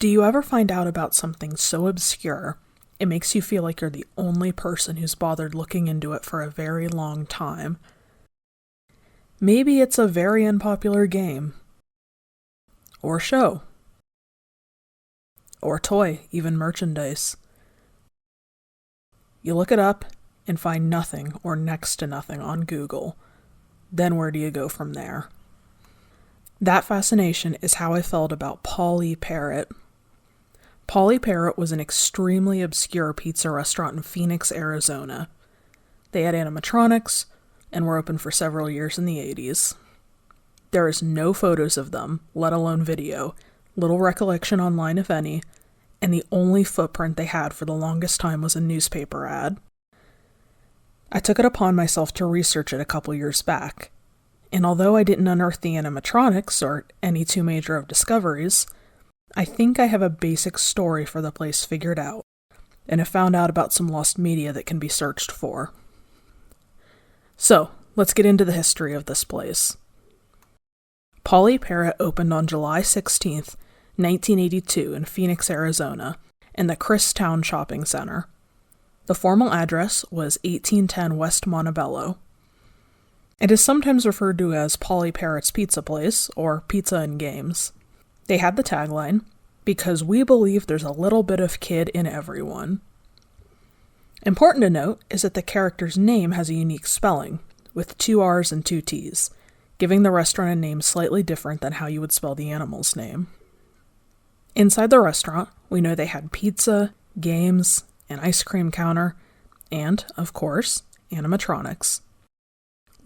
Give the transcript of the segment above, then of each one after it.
Do you ever find out about something so obscure, it makes you feel like you're the only person who's bothered looking into it for a very long time? Maybe it's a very unpopular game, or show, or toy, even merchandise. You look it up and find nothing or next to nothing on Google. Then where do you go from there? That fascination is how I felt about Parrott. Parrott was an extremely obscure pizza restaurant in Phoenix, Arizona. They had animatronics and were open for several years in the 80s. There is no photos of them, let alone video, little recollection online if any, and the only footprint they had for the longest time was a newspaper ad. I took it upon myself to research it a couple years back, and although I didn't unearth the animatronics or any too major of discoveries, I think I have a basic story for the place figured out, and have found out about some lost media that can be searched for. So, let's get into the history of this place. Parrott opened on July 16th, 1982 in Phoenix, Arizona, in the Christown Shopping Center. The formal address was 1810 West Montebello. It is sometimes referred to as Parrott's Pizza Place, or Pizza N Games. They had the tagline, "Because we believe there's a little bit of kid in everyone." Important to note is that the character's name has a unique spelling, with 2 R's and 2 T's, giving the restaurant a name slightly different than how you would spell the animal's name. Inside the restaurant, we know they had pizza, games, an ice cream counter, and, of course, animatronics.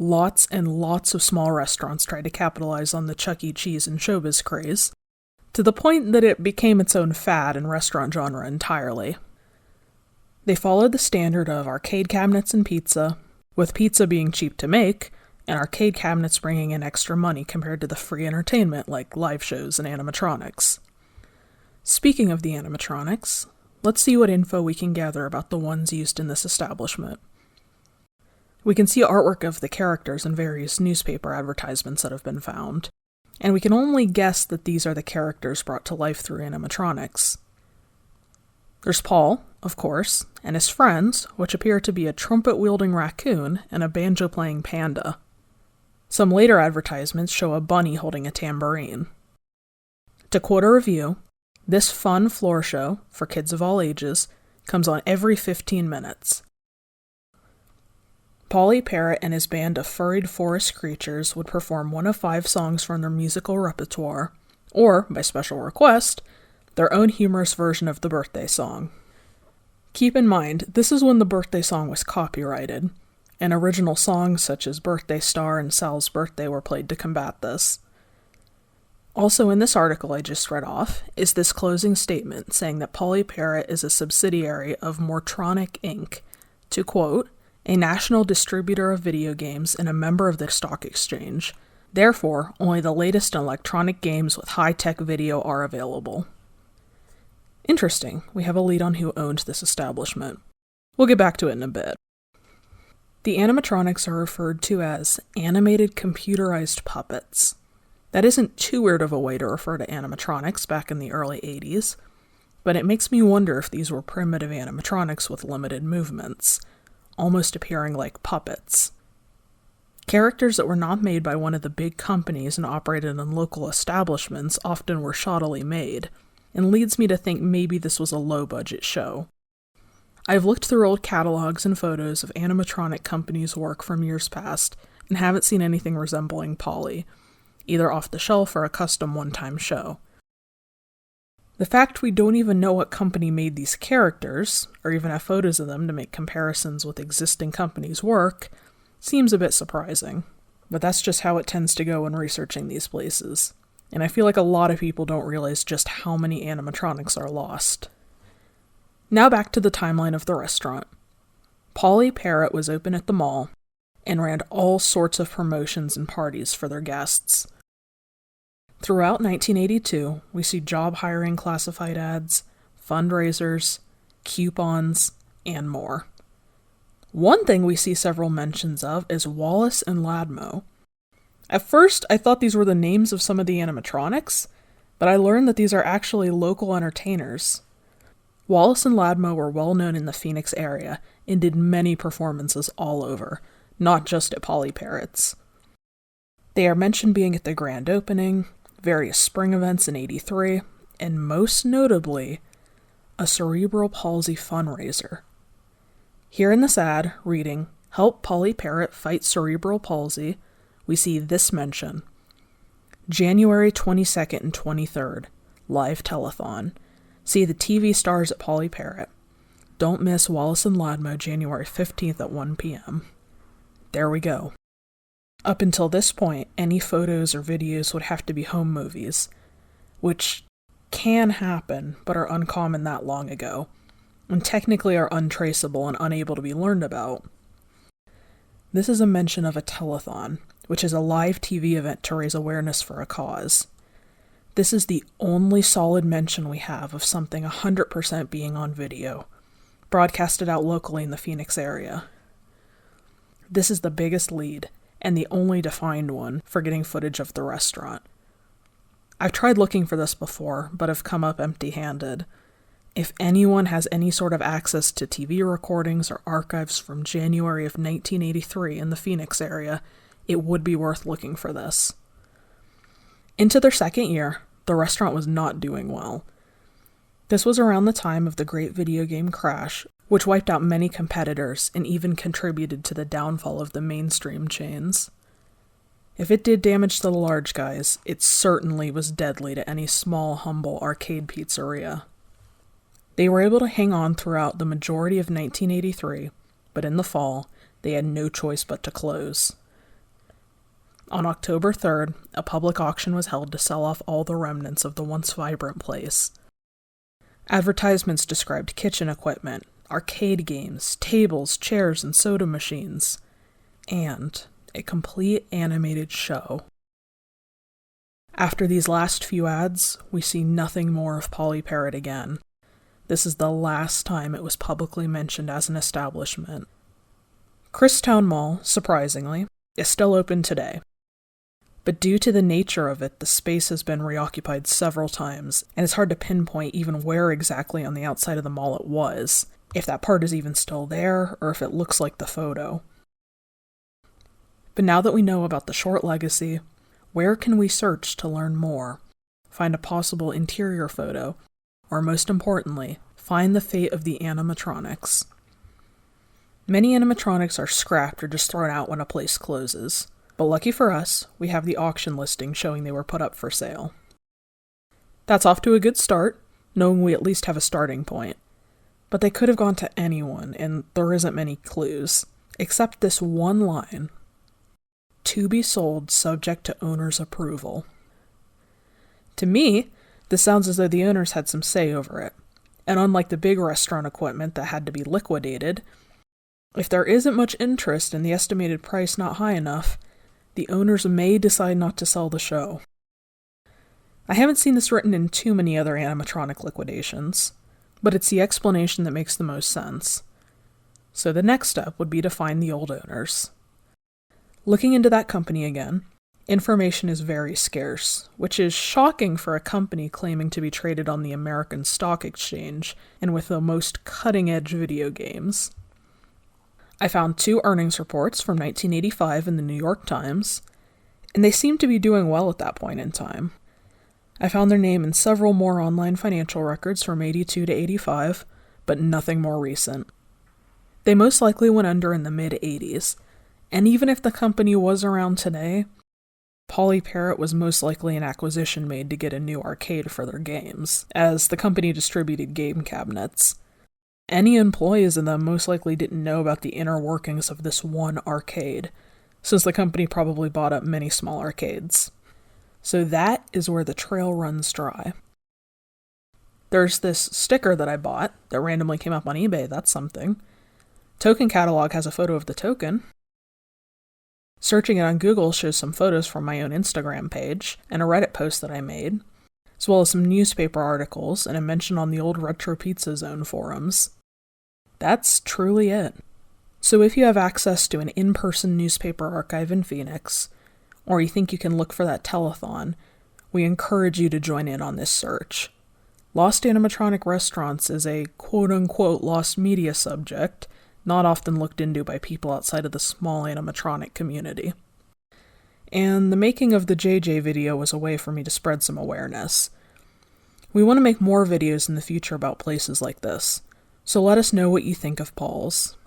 Lots and lots of small restaurants tried to capitalize on the Chuck E. Cheese and showbiz craze, to the point that it became its own fad and restaurant genre entirely. They followed the standard of arcade cabinets and pizza, with pizza being cheap to make, and arcade cabinets bringing in extra money compared to the free entertainment like live shows and animatronics. Speaking of the animatronics, let's see what info we can gather about the ones used in this establishment. We can see artwork of the characters in various newspaper advertisements that have been found, and we can only guess that these are the characters brought to life through animatronics. There's Paul, of course, and his friends, which appear to be a trumpet-wielding raccoon and a banjo-playing panda. Some later advertisements show a bunny holding a tambourine. To quote a review, "This fun floor show, for kids of all ages, comes on every 15 minutes. Parrott and his band of furried forest creatures would perform one of 5 songs from their musical repertoire, or, by special request, their own humorous version of the birthday song. Keep in mind, this is when the birthday song was copyrighted, and original songs such as Birthday Star and Sal's Birthday were played to combat this. Also in this article I just read off is this closing statement saying that Parrott is a subsidiary of Mortronic Inc., to quote, "a national distributor of video games and a member of the stock exchange. Therefore, only the latest in electronic games with high-tech video are available." Interesting, we have a lead on who owned this establishment. We'll get back to it in a bit. The animatronics are referred to as animated computerized puppets. That isn't too weird of a way to refer to animatronics back in the early 80s, but it makes me wonder if these were primitive animatronics with limited movements, almost appearing like puppets. Characters that were not made by one of the big companies and operated in local establishments often were shoddily made, and leads me to think maybe this was a low-budget show. I've looked through old catalogs and photos of animatronic companies' work from years past and haven't seen anything resembling Polly, either off the shelf or a custom one-time show. The fact we don't even know what company made these characters, or even have photos of them to make comparisons with existing companies' work, seems a bit surprising, but that's just how it tends to go when researching these places, and I feel like a lot of people don't realize just how many animatronics are lost. Now back to the timeline of the restaurant. Parrott was open at the mall, and ran all sorts of promotions and parties for their guests. Throughout 1982, we see job hiring classified ads, fundraisers, coupons, and more. One thing we see several mentions of is Wallace and Ladmo. At first, I thought these were the names of some of the animatronics, but I learned that these are actually local entertainers. Wallace and Ladmo were well known in the Phoenix area and did many performances all over, not just at Polly Parrott's. They are mentioned being at the grand opening, various spring events in '83, and most notably, a cerebral palsy fundraiser. Here in this ad, reading, "Help Polly Parrott Fight Cerebral Palsy," we see this mention. January 22nd and 23rd, live telethon. See the TV stars at Polly Parrott. Don't miss Wallace and Ladmo January 15th at 1 p.m. There we go. Up until this point, any photos or videos would have to be home movies, which can happen, but are uncommon that long ago, and technically are untraceable and unable to be learned about. This is a mention of a telethon, which is a live TV event to raise awareness for a cause. This is the only solid mention we have of something 100% being on video, broadcasted out locally in the Phoenix area. This is the biggest lead, and the only defined one, for getting footage of the restaurant. I've tried looking for this before, but have come up empty-handed. If anyone has any sort of access to TV recordings or archives from January of 1983 in the Phoenix area, it would be worth looking for this. Into their second year, the restaurant was not doing well. This was around the time of the great video game crash, which wiped out many competitors and even contributed to the downfall of the mainstream chains. If it did damage to the large guys, it certainly was deadly to any small, humble arcade pizzeria. They were able to hang on throughout the majority of 1983, but in the fall, they had no choice but to close. On October 3rd, a public auction was held to sell off all the remnants of the once vibrant place. Advertisements described kitchen equipment, arcade games, tables, chairs, and soda machines, and a complete animated show. After these last few ads, we see nothing more of Polly Parrott again. This is the last time it was publicly mentioned as an establishment. Christown Mall, surprisingly, is still open today. But due to the nature of it, the space has been reoccupied several times, and it's hard to pinpoint even where exactly on the outside of the mall it was, if that part is even still there, or if it looks like the photo. But now that we know about the short legacy, where can we search to learn more, find a possible interior photo, or most importantly, find the fate of the animatronics? Many animatronics are scrapped or just thrown out when a place closes, but lucky for us, we have the auction listing showing they were put up for sale. That's off to a good start, knowing we at least have a starting point. But they could have gone to anyone, and there isn't many clues, except this one line: "To be sold subject to owner's approval." To me, this sounds as though the owners had some say over it, and unlike the big restaurant equipment that had to be liquidated, if there isn't much interest and the estimated price not high enough, the owners may decide not to sell the show. I haven't seen this written in too many other animatronic liquidations, but it's the explanation that makes the most sense. So the next step would be to find the old owners. Looking into that company again, information is very scarce, which is shocking for a company claiming to be traded on the American Stock Exchange and with the most cutting-edge video games. I found 2 earnings reports from 1985 in the New York Times, and they seemed to be doing well at that point in time. I found their name in several more online financial records from 82 to 85, but nothing more recent. They most likely went under in the mid-80s, and even if the company was around today, Polly Parrott was most likely an acquisition made to get a new arcade for their games, as the company distributed game cabinets. Any employees in them most likely didn't know about the inner workings of this one arcade, since the company probably bought up many small arcades. So that is where the trail runs dry. There's this sticker that I bought that randomly came up on eBay, that's something. Token Catalog has a photo of the token. Searching it on Google shows some photos from my own Instagram page and a Reddit post that I made, as well as some newspaper articles and a mention on the old Retro Pizza Zone forums. That's truly it. So if you have access to an in-person newspaper archive in Phoenix, or you think you can look for that telethon, We encourage you to join in on this search. Lost animatronic restaurants is a quote-unquote lost media subject, not often looked into by people outside of the small animatronic community. And the making of the JJ video was a way for me to spread some awareness. We want to make more videos in the future about places like this, so let us know what you think of Paul's.